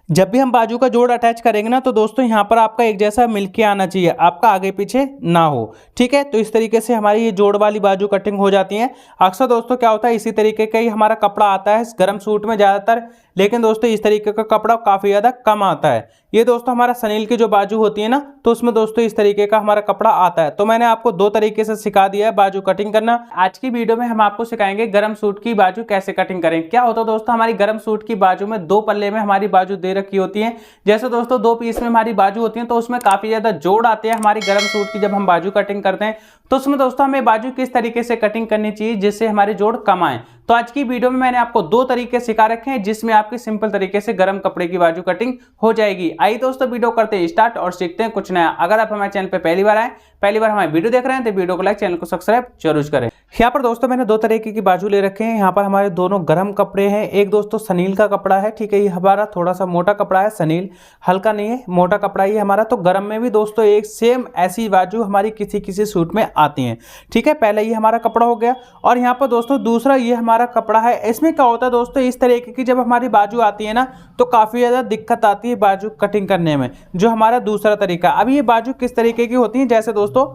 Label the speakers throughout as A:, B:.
A: जब भी हम बाजू का जोड़ अटैच करेंगे ना तो दोस्तों यहाँ पर आपका एक जैसा मिलके आना चाहिए, आपका आगे पीछे ना हो। ठीक है, तो इस तरीके से हमारी ये जोड़ वाली बाजू कटिंग हो जाती है। अक्सर दोस्तों क्या होता है, इसी तरीके का ही हमारा कपड़ा आता है गर्म सूट में ज़्यादातर, लेकिन दोस्तों इस तरीके का कपड़ा काफ़ी ज़्यादा कम आता है। ये दोस्तों हमारा सनील की जो बाजू होती है ना, तो उसमें दोस्तों इस तरीके का हमारा कपड़ा आता है। तो मैंने आपको दो तरीके से सिखा दिया है बाजू कटिंग करना। आज की वीडियो में हम आपको सिखाएंगे गर्म सूट की बाजू कैसे कटिंग करें। क्या होता है दोस्तों, हमारी गर्म सूट की बाजू में दो पल्ले में हमारी बाजू दे रखी होती है। जैसे दोस्तों दो पीस में हमारी बाजू होती है तो उसमें काफी ज्यादा जोड़ आते हैं हमारी गर्म सूट की। जब हम बाजू कटिंग करते हैं तो उसमें दोस्तों हमें बाजू किस तरीके से कटिंग करनी चाहिए जिससे हमारे जोड़ कम आए। तो आज की वीडियो में मैंने आपको दो तरीके सिखा रखे हैं जिसमें आपकी सिंपल तरीके से गर्म कपड़े की बाजू कटिंग हो जाएगी। आइए दोस्तों वीडियो करते हैं स्टार्ट और सीखते हैं कुछ नया। अगर आप हमारे चैनल पे पहली बार आए, पहली बार हमारे वीडियो देख रहे हैं तो वीडियो को लाइक, चैनल को सब्सक्राइब जरूर करें। यहाँ पर दोस्तों मैंने दो तरीके की बाजू ले रखे हैं। यहाँ पर हमारे दोनों गर्म कपड़े हैं। एक दोस्तों सनील का कपड़ा है, ठीक है, ये हमारा थोड़ा सा मोटा कपड़ा है, सनील हल्का नहीं है, मोटा कपड़ा ही हमारा। तो गर्म में भी दोस्तों एक सेम ऐसी बाजू हमारी किसी किसी सूट में आती है। ठीक है, पहले ये हमारा कपड़ा हो गया और यहाँ पर दोस्तों दूसरा ये हमारा कपड़ा है। इसमें क्या होता है दोस्तों, इस तरीके की जब हमारी बाजू आती है ना तो काफ़ी ज़्यादा दिक्कत आती है बाजू कटिंग करने में। जो हमारा दूसरा तरीका, अब ये बाजू किस तरीके की होती है, जैसे दोस्तों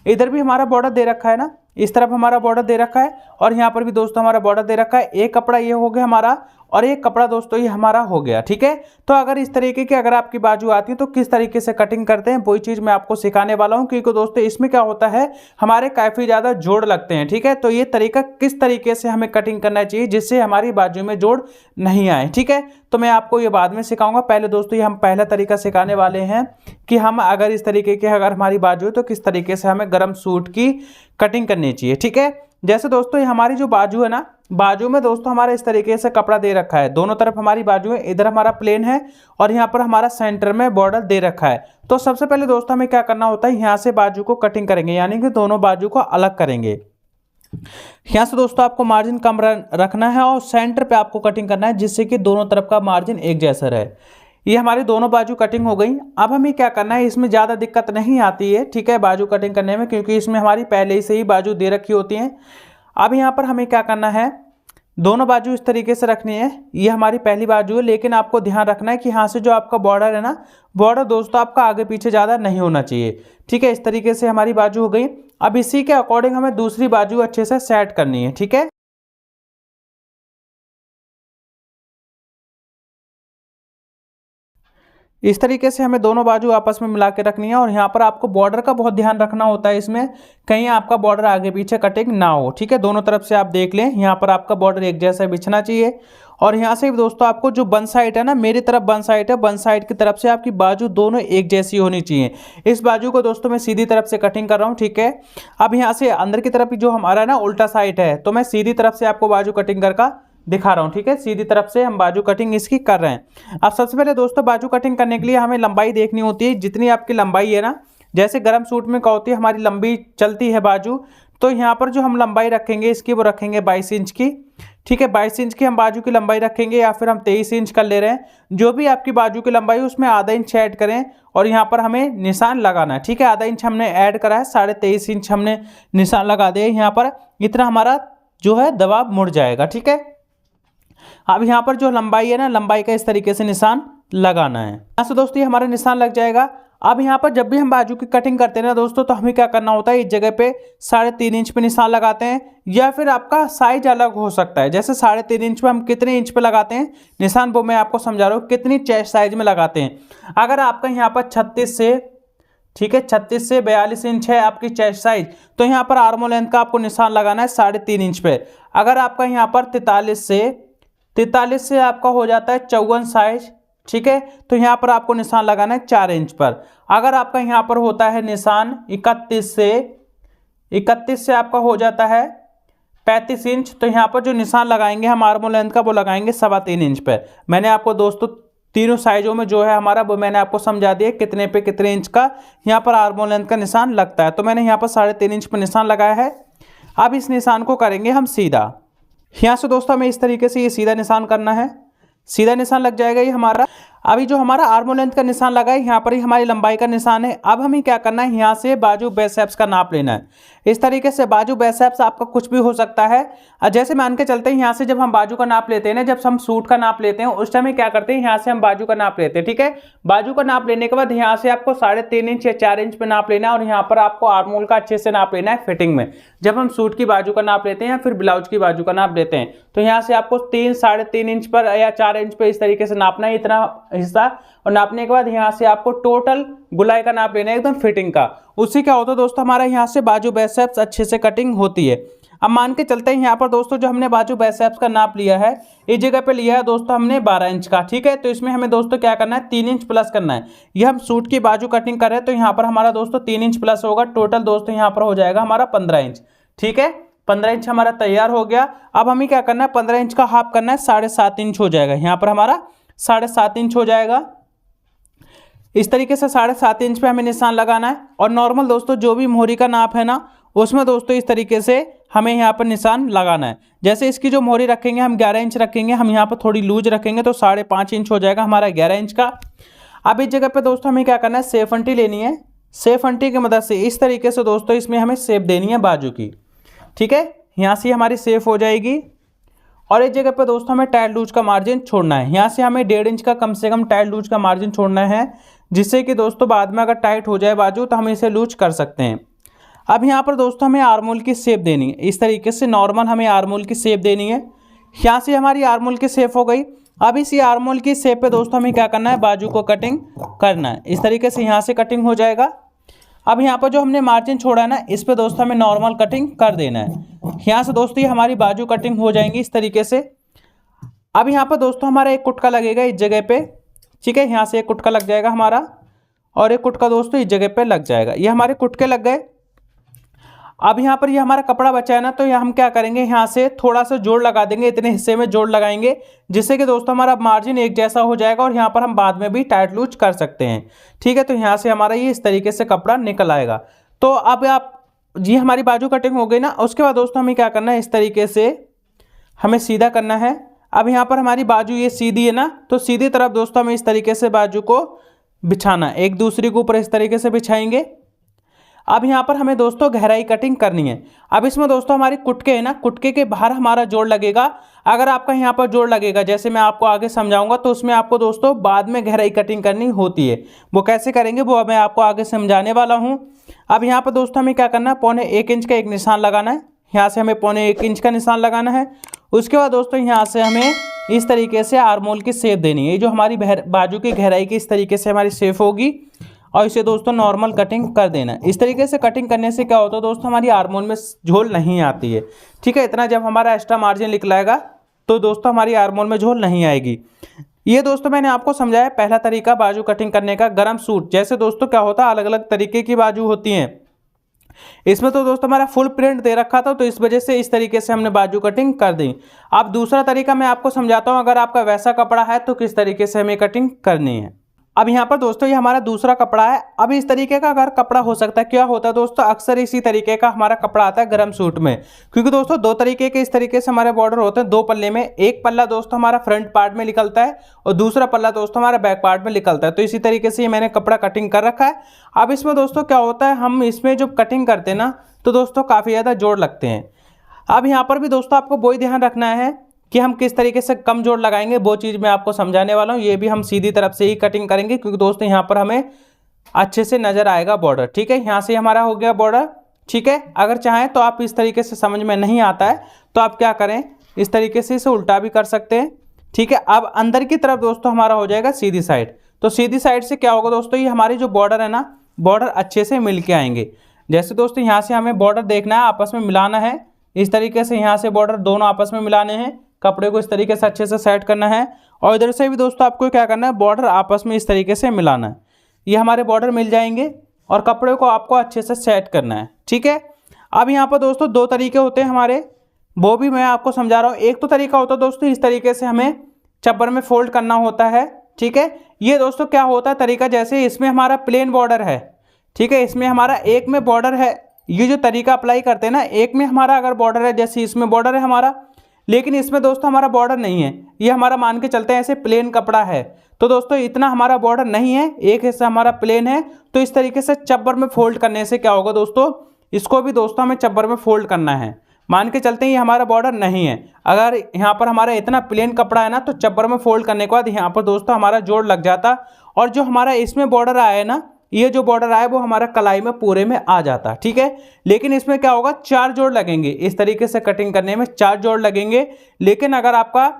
A: इधर भी हमारा बॉर्डर दे रखा है ना, इस तरफ हमारा बॉर्डर दे रखा है और यहाँ पर भी दोस्तों हमारा बॉर्डर दे रखा है। एक कपड़ा ये हो गया हमारा और एक कपड़ा दोस्तों ये हमारा हो गया। ठीक है, तो अगर इस तरीके की अगर आपकी बाजू आती है तो किस तरीके से कटिंग करते हैं वही चीज़ मैं आपको सिखाने वाला हूँ। क्योंकि दोस्तों इसमें क्या होता है, हमारे काफ़ी ज़्यादा जोड़ लगते हैं। ठीक है, तो ये तरीका किस तरीके से हमें कटिंग करना चाहिए जिससे हमारी बाजू में जोड़ नहीं आए। ठीक है, तो मैं आपको ये बाद में सिखाऊंगा। पहले दोस्तों ये हम पहला तरीका सिखाने वाले हैं कि हम अगर इस तरीके की अगर हमारी बाजू है तो किस तरीके से हमें गर्म सूट की कटिंग करनी चाहिए। ठीक है, जैसे दोस्तों ये हमारी जो बाजू है ना, बाजू में दोस्तों हमारा इस तरीके से कपड़ा दे रखा है, दोनों तरफ हमारी बाजू है, इधर हमारा प्लेन है और यहाँ पर हमारा सेंटर में बॉर्डर दे रखा है। तो सबसे पहले दोस्तों हमें क्या करना होता है, यहाँ से बाजू को कटिंग करेंगे, यानी कि दोनों बाजू को अलग करेंगे। यहाँ से दोस्तों आपको मार्जिन कम रखना है और सेंटर पे आपको कटिंग करना है जिससे कि दोनों तरफ का मार्जिन एक जैसा रहे। ये हमारी दोनों बाजू कटिंग हो गई। अब हमें क्या करना है, इसमें ज़्यादा दिक्कत नहीं आती है, ठीक है, बाजू कटिंग करने में, क्योंकि इसमें हमारी पहले से ही बाजू दे रखी होती हैं। अब यहाँ पर हमें क्या करना है, दोनों बाजू इस तरीके से रखनी है। ये हमारी पहली बाजू है, लेकिन आपको ध्यान रखना है कि यहाँ से जो आपका बॉर्डर है ना, बॉर्डर दोस्तों आपका आगे पीछे ज़्यादा नहीं होना चाहिए। ठीक है, इस तरीके से हमारी बाजू हो गई। अब इसी के अकॉर्डिंग हमें दूसरी बाजू अच्छे से सेट करनी है। ठीक है, इस तरीके से हमें दोनों बाजू आपस में मिला के रखनी है। और यहाँ पर आपको बॉर्डर का बहुत ध्यान रखना होता है, इसमें कहीं आपका बॉर्डर आगे पीछे कटिंग ना हो। ठीक है, दोनों तरफ से आप देख लें, यहाँ पर आपका बॉर्डर एक जैसा बिछना चाहिए। और यहाँ से भी दोस्तों आपको जो बन साइड है ना, मेरी तरफ बन साइड है, बन साइड की तरफ से आपकी बाजू दोनों एक जैसी होनी चाहिए। इस बाजू को दोस्तों मैं सीधी तरफ से कटिंग कर रहा हूँ। ठीक है, अब यहाँ से अंदर की तरफ जो हमारा ना उल्टा साइड है, तो मैं सीधी तरफ से आपको बाजू कटिंग करके दिखा रहा हूँ। ठीक है, सीधी तरफ से हम बाजू कटिंग इसकी कर रहे हैं। अब सबसे पहले दोस्तों बाजू कटिंग करने के लिए हमें लंबाई देखनी होती है, जितनी आपकी लंबाई है ना, जैसे गर्म सूट में क्या होती है, हमारी लंबी चलती है बाजू, तो यहाँ पर जो हम लंबाई रखेंगे इसकी वो रखेंगे 22 इंच की। ठीक है, 22 इंच की हम बाजू की लंबाई रखेंगे, या फिर हम 23 इंच कर ले रहे हैं। जो भी आपकी बाजू की लंबाई उसमें आधा इंच ऐड करें और यहाँ पर हमें निशान लगाना है। ठीक है, आधा इंच हमने ऐड करा है, 23.5 इंच हमने निशान लगा दिया यहाँ पर। इतना हमारा जो है दबाव मुड़ जाएगा। ठीक है, अब यहाँ पर जो लंबाई है ना, लंबाई का इस तरीके से निशान लगाना है। यहाँ से दोस्तों ये हमारा निशान लग जाएगा। अब यहाँ पर जब भी हम बाजू की कटिंग करते हैं ना दोस्तों, तो हमें क्या करना होता है, इस जगह पे 3.5 इंच पे निशान लगाते हैं, या फिर आपका साइज अलग हो सकता है। जैसे 3.5 इंच पे हम कितने इंच पे लगाते हैं निशान, वो मैं आपको समझा रहा हूँ, कितनी चेस्ट साइज में लगाते हैं। अगर आपका यहाँ पर 36 से, ठीक है, 36 से 42 इंच है आपकी चेस्ट साइज, तो यहाँ पर आर्मोल लेंथ का आपको निशान लगाना है 3.5 इंच पे। अगर आपका यहाँ पर 43 से आपका हो जाता है 54 साइज, ठीक है, तो यहाँ पर आपको निशान लगाना है 4 इंच पर। अगर आपका यहाँ पर होता है निशान 31 से आपका हो जाता है 35 इंच, तो यहाँ पर जो निशान लगाएंगे हम आर्मोल लेंथ का, वो लगाएंगे 3.25 इंच पर। मैंने आपको दोस्तों तीनों साइजों में जो है हमारा, वो मैंने आपको समझा दिया कितने पे कितने इंच का यहाँ पर आर्मोल लेंथ का निशान लगता है। तो मैंने यहाँ पर 3.5 इंच पर निशान लगाया है। अब इस निशान को करेंगे हम सीधा। यहाँ से दोस्तों हमें इस तरीके से ये सीधा निशान करना है, सीधा निशान लग जाएगा ये हमारा। अभी जो हमारा आर्म लेंथ का निशान लगा है यहाँ पर ही हमारी लंबाई का निशान है। अब हमें क्या करना है, यहाँ से बाजू बाइसेप्स का नाप लेना है। इस तरीके से बाजू बाइसेप्स आपका कुछ भी हो सकता है। जैसे मान के चलते हैं यहाँ से जब हम बाजू का नाप लेते हैं ना, जब हम सूट का नाप लेते हैं उस टाइम क्या करते हैं, यहाँ से हम बाजू का नाप लेते हैं। ठीक है, बाजू का नाप लेने के बाद यहाँ से आपको 3.5 इंच या 4 इंच पे नाप लेना है और यहाँ पर आपको आर्म होल का अच्छे से नाप लेना है फिटिंग में। जब हम सूट की बाजू का नाप लेते हैं या फिर ब्लाउज की बाजू का नाप लेते हैं तो यहाँ से आपको 3-3.5 इंच पर या 4 इंच पे इस तरीके से नापना है, इतना हिस्सा। और नापने के बाद यहाँ से आपको टोटल गुलाई का नाप लेना है एकदम फिटिंग का। उससे क्या होता है दोस्तों, हमारा यहाँ से बाजू बाइसेप्स अच्छे से कटिंग होती है। अब मान के चलते हैं यहाँ पर दोस्तों जो हमने बाजू बाइसेप्स का नाप लिया है, इस जगह पे लिया है दोस्तों हमने 12 इंच का। ठीक है, तो इसमें हमें दोस्तों क्या करना है, 3 इंच प्लस करना है। ये हम सूट की बाजू कटिंग कर रहे हैं तो यहाँ पर हमारा दोस्तों 3 इंच प्लस होगा। टोटल दोस्तों यहाँ पर हो जाएगा हमारा 15 इंच। ठीक है, 15 इंच हमारा तैयार हो गया। अब हमें क्या करना है, 15 इंच का हाफ करना है, 7.5 इंच हो जाएगा। यहाँ पर हमारा 7.5 इंच हो जाएगा। इस तरीके से 7.5 इंच पे हमें निशान लगाना है। और नॉर्मल दोस्तों जो भी मोहरी का नाप है ना, उसमें दोस्तों इस तरीके से हमें यहाँ पर निशान लगाना है। जैसे इसकी जो मोहरी रखेंगे हम 11 इंच रखेंगे, हम यहाँ पर थोड़ी लूज रखेंगे तो 5.5 इंच हो जाएगा हमारा 11 इंच का। अब इस जगह पे दोस्तों हमें क्या करना है, सेफ अंटी लेनी है। सेफ अंटी की मदद से इस तरीके से दोस्तों इसमें हमें शेप देनी है बाजू की। ठीक है, यहाँ से हमारी सेफ हो जाएगी। और इस जगह पे दोस्तों हमें टाइट लूज का मार्जिन छोड़ना है। यहाँ से हमें 1.5 इंच का कम से कम टाइट लूज का मार्जिन छोड़ना है, जिससे कि दोस्तों बाद में अगर टाइट हो जाए बाजू तो हम इसे लूज कर सकते हैं। अब यहाँ पर दोस्तों हमें आर्म होल की शेप देनी है। इस तरीके से नॉर्मल हमें आर्म होल की शेप देनी है। यहाँ से हमारी आर्म होल की शेप हो गई। अब इसी आर्म होल की शेप पे दोस्तों हमें क्या करना है, बाजू को कटिंग करना है। इस तरीके से यहाँ से कटिंग हो जाएगा। अब यहाँ पर जो हमने मार्जिन छोड़ा है ना, इस पे दोस्तों हमें नॉर्मल कटिंग कर देना है। यहाँ से दोस्तों ये हमारी बाजू कटिंग हो जाएंगी इस तरीके से। अब यहाँ पर दोस्तों हमारा एक कुटका लगेगा इस जगह पे। ठीक है, यहाँ से एक कुटका लग जाएगा हमारा और एक कुटका दोस्तों इस जगह पे लग जाएगा। ये हमारे कुटके लग गए। अब यहाँ पर ये हमारा कपड़ा बचा है ना, तो ये हम क्या करेंगे, यहाँ से थोड़ा सा जोड़ लगा देंगे। इतने हिस्से में जोड़ लगाएंगे जिससे कि दोस्तों हमारा मार्जिन एक जैसा हो जाएगा और यहाँ पर हम बाद में भी टाइट लूज कर सकते हैं। ठीक है, तो यहाँ से हमारा ये इस तरीके से कपड़ा निकल आएगा। तो अब आप जी हमारी बाजू कटिंग हो गई ना। उसके बाद दोस्तों हमें क्या करना है, इस तरीके से हमें सीधा करना है। अब यहाँ पर हमारी बाजू ये सीधी है ना, तो सीधी तरफ दोस्तों हमें इस तरीके से बाजू को बिछाना है, एक दूसरे के ऊपर इस तरीके से बिछाएंगे। अब यहाँ पर हमें दोस्तों गहराई कटिंग करनी है। अब इसमें दोस्तों हमारी कुटके है ना, कुटके के बाहर हमारा जोड़ लगेगा। अगर आपका यहाँ पर जोड़ लगेगा, जैसे मैं आपको आगे समझाऊंगा, तो उसमें आपको दोस्तों बाद में गहराई कटिंग करनी होती है। वो कैसे करेंगे वो मैं आपको आगे समझाने वाला हूँ। अब यहाँ पर दोस्तों हमें क्या करना है, 1.25 इंच का एक निशान लगाना है। यहाँ से हमें 1.25 इंच का निशान लगाना है। उसके बाद दोस्तों यहाँ से हमें इस तरीके से आर्म होल की शेप देनी है। ये जो हमारी बाजू की गहराई की इस तरीके से हमारी शेप होगी और इसे दोस्तों नॉर्मल कटिंग कर देना है। इस तरीके से कटिंग करने से क्या होता है दोस्तों, हमारी आर्म होल में झोल नहीं आती है। ठीक है, इतना जब हमारा एक्स्ट्रा मार्जिन निकलाएगा तो दोस्तों हमारी आर्म होल में झोल नहीं आएगी। ये दोस्तों मैंने आपको समझाया पहला तरीका बाजू कटिंग करने का। गरम सूट जैसे दोस्तों क्या होता है, अलग अलग तरीके की बाजू होती हैं। इसमें तो दोस्तों हमारा फुल प्रिंट दे रखा था, तो इस वजह से इस तरीके से हमने बाजू कटिंग कर दी। अब दूसरा तरीका मैं आपको समझाता हूँ। अगर आपका वैसा कपड़ा है तो किस तरीके से हमें कटिंग करनी है। अब यहाँ पर दोस्तों ये हमारा दूसरा कपड़ा है। अब इस तरीके का अगर कपड़ा हो सकता है, क्या होता है दोस्तों, अक्सर इसी तरीके का हमारा कपड़ा आता है गरम सूट में। क्योंकि दोस्तों 2 तरीके के इस तरीके से हमारे बॉर्डर होते हैं 2 पल्ले में। एक पल्ला दोस्तों हमारा फ्रंट पार्ट में निकलता है और दूसरा पल्ला दोस्तों हमारा बैक पार्ट में निकलता है। तो इसी तरीके से मैंने कपड़ा कटिंग कर रखा है। अब इसमें दोस्तों क्या होता है, हम इसमें जब कटिंग करते हैं ना तो दोस्तों काफ़ी ज़्यादा जोड़ लगते हैं। अब यहाँ पर भी दोस्तों आपको वही ध्यान रखना है कि हम किस तरीके से कम जोड़ लगाएंगे, वो चीज़ मैं आपको समझाने वाला हूँ। ये भी हम सीधी तरफ से ही कटिंग करेंगे क्योंकि दोस्तों यहाँ पर हमें अच्छे से नज़र आएगा बॉर्डर। ठीक है, यहाँ से हमारा हो गया बॉर्डर। ठीक है, अगर चाहें तो आप इस तरीके से समझ में नहीं आता है तो आप क्या करें, इस तरीके से इसे उल्टा भी कर सकते हैं। ठीक है, अब अंदर की तरफ दोस्तों हमारा हो जाएगा सीधी साइड। तो सीधी साइड से क्या होगा दोस्तों, ये हमारी जो बॉर्डर है ना, बॉर्डर अच्छे से मिल के आएंगे। जैसे दोस्तों यहाँ से हमें बॉर्डर देखना है, आपस में मिलाना है। इस तरीके से यहाँ से बॉर्डर दोनों आपस में मिलाने हैं। कपड़े को इस तरीके से अच्छे से सेट करना है और इधर से भी दोस्तों आपको क्या करना है, बॉर्डर आपस में इस तरीके से मिलाना है। ये हमारे बॉर्डर मिल जाएंगे और कपड़े को आपको अच्छे से सेट करना है। ठीक है, अब यहाँ पर दोस्तों 2 तरीके होते हैं हमारे, वो भी मैं आपको समझा रहा हूँ। एक तो तरीका होता है दोस्तों इस तरीके से हमें चब्बर में फोल्ड करना होता है। ठीक है, ये दोस्तों क्या होता है तरीका, जैसे इसमें हमारा प्लेन बॉर्डर है। ठीक है, इसमें हमारा एक में बॉर्डर है। ये जो तरीका अप्लाई करते हैं ना, एक में हमारा अगर बॉर्डर है, जैसे इसमें बॉर्डर है हमारा, लेकिन इसमें दोस्तों हमारा बॉर्डर नहीं है, ये हमारा मान के चलते हैं ऐसे प्लेन कपड़ा है, तो दोस्तों इतना हमारा बॉर्डर नहीं है, एक हिस्सा हमारा प्लेन है। तो इस तरीके से चब्बर में फोल्ड करने से क्या होगा दोस्तों, इसको भी दोस्तों हमें चब्बर में फोल्ड करना है। मान के चलते हैं ये हमारा बॉर्डर नहीं है, अगर यहाँ पर हमारा इतना प्लेन कपड़ा है ना, तो चब्बर में फोल्ड करने के बाद यहाँ पर दोस्तों हमारा जोड़ लग जाता, और जो हमारा इसमें बॉर्डर आया है ना, ये जो बॉर्डर आया वो हमारा कलाई में पूरे में आ जाता, ठीक है। लेकिन इसमें क्या होगा, 4 जोड़ लगेंगे, इस तरीके से कटिंग करने में 4 जोड़ लगेंगे। लेकिन अगर आपका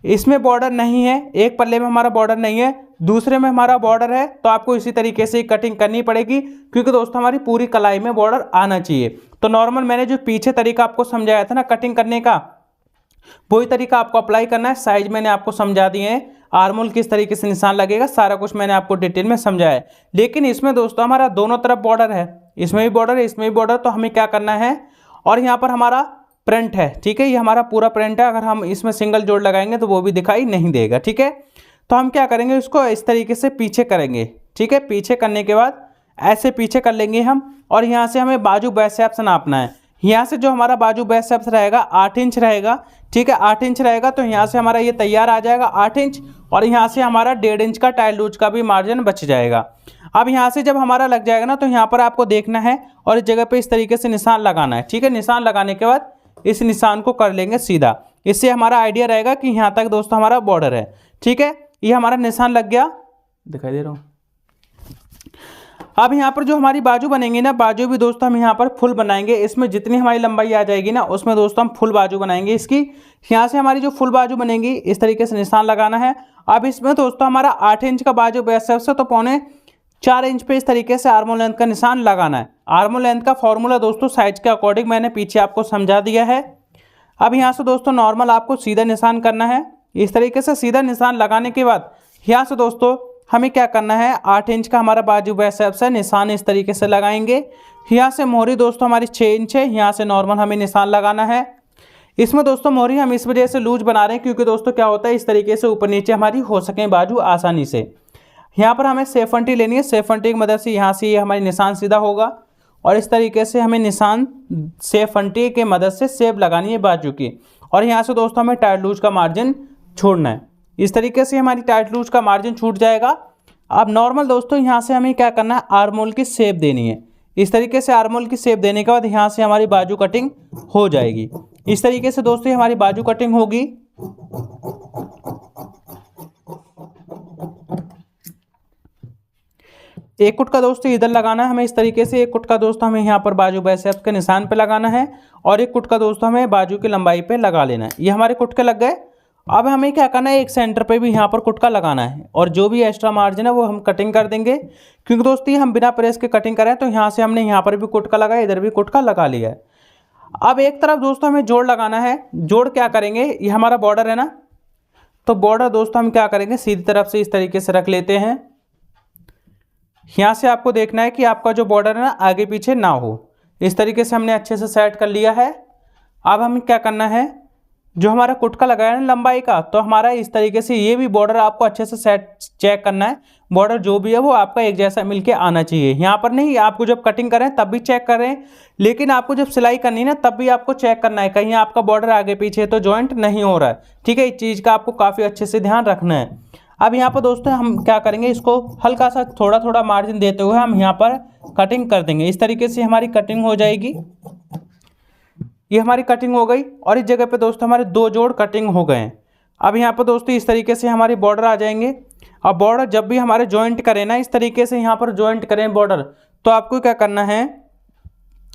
A: इसमें बॉर्डर नहीं है, एक पल्ले में हमारा बॉर्डर नहीं है, दूसरे में हमारा बॉर्डर है, तो आपको इसी तरीके से कटिंग करनी पड़ेगी, क्योंकि दोस्तों हमारी पूरी कलाई में बॉर्डर आना चाहिए। तो नॉर्मल मैंने जो पीछे तरीका आपको समझाया था ना कटिंग करने का, वही तरीका आपको अप्लाई करना है। साइज मैंने आपको समझा दिए हैं, आर्मोल किस तरीके से निशान लगेगा, सारा कुछ मैंने आपको डिटेल में समझाया है। लेकिन इसमें दोस्तों हमारा दोनों तरफ बॉर्डर है, इसमें भी बॉर्डर है, इसमें भी बॉर्डर, तो हमें क्या करना है, और यहाँ पर हमारा प्रिंट है, ठीक है, ये हमारा पूरा प्रिंट है। अगर हम इसमें सिंगल जोड़ लगाएंगे तो वो भी दिखाई नहीं देगा, ठीक है। तो हम क्या करेंगे, इसको इस तरीके से पीछे करेंगे, ठीक है। पीछे करने के बाद ऐसे पीछे कर लेंगे हम, और यहाँ से हमें बाजू बाइसेप्स नापना है। यहाँ से जो हमारा बाजू बाइसेप्स रहेगा 8 इंच रहेगा, ठीक है, 8 इंच रहेगा। तो यहाँ से हमारा ये तैयार आ जाएगा 8 इंच, और यहाँ से हमारा 1.5 इंच का टाइल लूज का भी मार्जिन बच जाएगा। अब यहाँ से जब हमारा लग जाएगा ना, तो यहाँ पर आपको देखना है और इस जगह पे इस तरीके से निशान लगाना है, ठीक है। निशान लगाने के बाद इस निशान को कर लेंगे सीधा, इससे हमारा आइडिया रहेगा कि यहाँ तक दोस्तों हमारा बॉर्डर है, ठीक है। ये हमारा निशान लग गया, दिखाई दे रहा हूँ। अब यहाँ पर जो हमारी बाजू बनेंगी ना, बाजू भी दोस्तों हम यहाँ पर फुल बनाएंगे। इसमें जितनी हमारी लंबाई आ जाएगी ना, उसमें दोस्तों हम फुल बाजू बनाएंगे इसकी। यहाँ से हमारी जो फुल बाजू बनेगी इस तरीके से निशान लगाना है। अब इसमें दोस्तों हमारा 8 इंच का बाजू बाइसेप्स है, तो 4.25 इंच पे इस तरीके से आर्मोल लेंथ का निशान लगाना है। आर्मोल लेंथ का फॉर्मूला दोस्तों साइज के अकॉर्डिंग मैंने पीछे आपको समझा दिया है। अब यहाँ से दोस्तों नॉर्मल आपको सीधा निशान करना है। इस तरीके से सीधा निशान लगाने के बाद यहाँ से दोस्तों हमें क्या करना है, 8 इंच का हमारा बाजू बाइसेप्स है, निशान इस तरीके से लगाएंगे। यहाँ से मोहरी दोस्तों हमारी 6 इंच है, यहाँ से नॉर्मल हमें निशान लगाना है। इसमें दोस्तों मोहरी हम इस वजह से लूज बना रहे हैं, क्योंकि दोस्तों क्या होता है, इस तरीके से ऊपर नीचे हमारी हो सके बाजू आसानी से। यहाँ पर हमें सेफ अंटी लेनी है, सेफ अंटी की मदद से यहाँ से ये हमारी निशान सीधा होगा, और इस तरीके से हमें निशान सेफ अंटी की मदद से सेप लगानी है बाजू की। और यहाँ से दोस्तों हमें टाइट लूज का मार्जिन छोड़ना है। इस तरीके से हमारी टाइट लूज का मार्जिन छूट जाएगा। अब नॉर्मल दोस्तों यहाँ से हमें क्या करना है, आर्मोल की शेप देनी है। इस तरीके से आर्मोल की शेप देने के बाद यहाँ से हमारी बाजू कटिंग हो जाएगी। इस तरीके से दोस्तों हमारी बाजू कटिंग होगी। एक कुट का दोस्तों इधर लगाना है हमें इस तरीके से, एक कुट का दोस्तों हमें यहाँ पर बाजू बाइसेप्स के निशान पे लगाना है, और एक कुट का दोस्तों हमें बाजू की लंबाई पे लगा लेना है। ये हमारे कुट के लग गए। अब हमें क्या करना है, एक सेंटर पे भी यहाँ पर कुट का लगाना है, और जो भी एक्स्ट्रा मार्जिन है वो हम कटिंग कर देंगे, क्योंकि दोस्तों हम बिना प्रेस के कटिंग करें। तो यहाँ से हमने यहाँ पर भी कुट का लगाया, इधर भी कुट का लगा लिया है। अब एक तरफ दोस्तों हमें जोड़ लगाना है। जोड़ क्या करेंगे, ये हमारा बॉर्डर है ना, तो बॉर्डर दोस्तों हम क्या करेंगे, सीधी तरफ से इस तरीके से रख लेते हैं। यहाँ से आपको देखना है कि आपका जो बॉर्डर है ना आगे पीछे ना हो। इस तरीके से हमने अच्छे से सेट कर लिया है। अब हमें क्या करना है, जो हमारा कुटका लगाया है लंबाई का, तो हमारा इस तरीके से ये भी बॉर्डर आपको अच्छे से सेट चेक करना है। बॉर्डर जो भी है वो आपका एक जैसा मिलके आना चाहिए। यहाँ पर नहीं, आपको जब कटिंग करें तब भी चेक करें, लेकिन आपको जब सिलाई करनी है ना तब भी आपको चेक करना है, कहीं आपका बॉर्डर आगे पीछे तो जॉइंट नहीं हो रहा है, ठीक है। इस चीज़ का आपको काफ़ी अच्छे से ध्यान रखना है। अब यहाँ पर दोस्तों हम क्या करेंगे, इसको हल्का सा थोड़ा थोड़ा मार्जिन देते हुए हम यहाँ पर कटिंग कर देंगे। इस तरीके से हमारी कटिंग हो जाएगी। ये हमारी कटिंग हो गई, और इस जगह पे दोस्तों हमारे 2 जोड़ कटिंग हो गए हैं। अब यहाँ पर दोस्तों इस तरीके से हमारी बॉर्डर आ जाएंगे। अब बॉर्डर जब भी हमारे जॉइंट करें ना, इस तरीके से यहाँ पर जॉइंट करें बॉर्डर, तो आपको क्या करना है,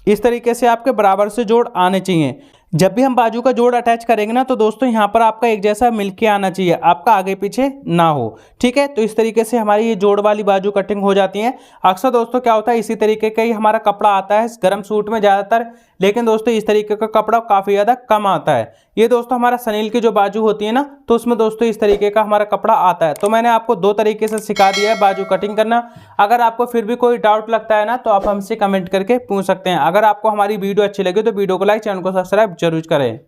A: इस तरीके से आपके बराबर से जोड़ आने चाहिए। जब भी हम बाजू का जोड़ अटैच करेंगे ना, तो दोस्तों यहाँ पर आपका एक जैसा मिलके आना चाहिए, आपका आगे पीछे ना हो, ठीक है। तो इस तरीके से हमारी ये जोड़ वाली बाजू कटिंग हो जाती है। अक्सर दोस्तों क्या होता है, इसी तरीके का ही हमारा कपड़ा आता है गर्म सूट में ज़्यादातर, लेकिन दोस्तों इस तरीके का कपड़ा काफ़ी ज़्यादा कम आता है। ये दोस्तों हमारा सनील की जो बाजू होती है ना, तो उसमें दोस्तों इस तरीके का हमारा कपड़ा आता है। तो मैंने आपको 2 तरीके से सिखा दिया है बाजू कटिंग करना। अगर आपको फिर भी कोई डाउट लगता है ना, तो आप हमसे कमेंट करके पूछ सकते हैं। अगर आपको हमारी वीडियो अच्छी लगी तो वीडियो को लाइक, चैनल को सब्सक्राइब जरूर करें।